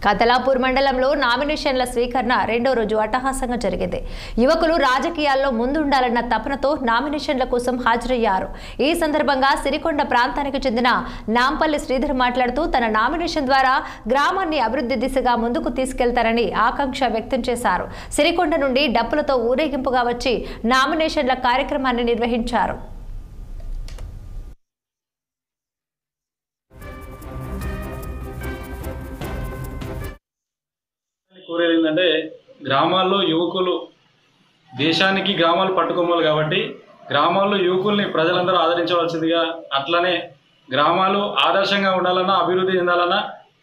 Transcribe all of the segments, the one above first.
కతలాపూర్ మండలంలో నామినేషన్ల స్వీకరణ రెండో రోజు అట్టహాసంగా జరిగింది. యువకులు రాజకీయాల్లో ముందుండాలన్న తపనతో నామినేషన్ల కోసం హాజరయ్యారు. ఈ సందర్భంగా సిరికొండ ప్రాంతానికి చెందిన నాంపల్లి శ్రీధర్ మాట్లాడుతూ తన నామినేషన్ ద్వారా గ్రామాన్ని అభివృద్ధి దిశగా ముందుకు తీసుకెళ్తారని ఆకాంక్ష వ్యక్తం చేశారు. సిరికొండ నుండి డప్పులతో ఊరేగింపుగా వచ్చి నామినేషన్ల కార్యక్రమాన్ని నిర్వహించారు. కోరేది ఏంటంటే గ్రామాల్లో యువకులు దేశానికి గ్రామాలు పట్టుకోవాలి కాబట్టి గ్రామాల్లో యువకుల్ని ప్రజలందరూ ఆదరించవలసిందిగా, అట్లనే గ్రామాలు ఆదర్శంగా ఉండాలన్నా, అభివృద్ధి చెందాలన్నా,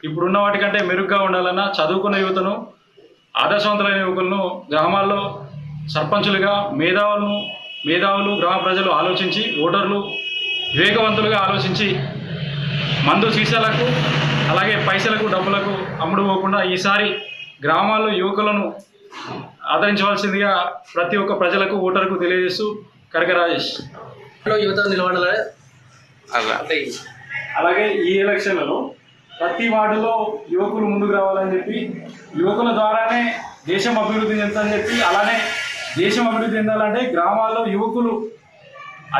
ఇప్పుడున్న వాటికంటే మెరుగ్గా ఉండాలన్నా చదువుకున్న యువతను, ఆదర్శవంతులైన యువకులను గ్రామాల్లో సర్పంచులుగా మేధావులు గ్రామ ప్రజలు ఆలోచించి, ఓటర్లు వివేకవంతులుగా ఆలోచించి మందు సీసాలకు అలాగే పైసలకు డబ్బులకు అమ్ముడు పోకుండా ఈసారి గ్రామాల్లో యువకులను ఆదరించవలసిందిగా ప్రతి ఒక్క ప్రజలకు ఓటర్కు తెలియజేస్తూ కరక రాజేష్ యువత నిలబడాలి. అలాగే ఈ ఎలక్షన్లలో ప్రతి వార్డులో యువకులు ముందుకు రావాలని చెప్పి, యువకుల ద్వారానే దేశం అభివృద్ధి చెందాలని చెప్పి, అలానే దేశం అభివృద్ధి చెందాలంటే గ్రామాల్లో యువకులు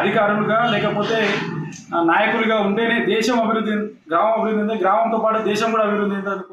అధికారులుగా లేకపోతే నాయకులుగా ఉంటేనే దేశం అభివృద్ధి, గ్రామం అభివృద్ధి, గ్రామంతో పాటు దేశం కూడా అభివృద్ధి చెందాలని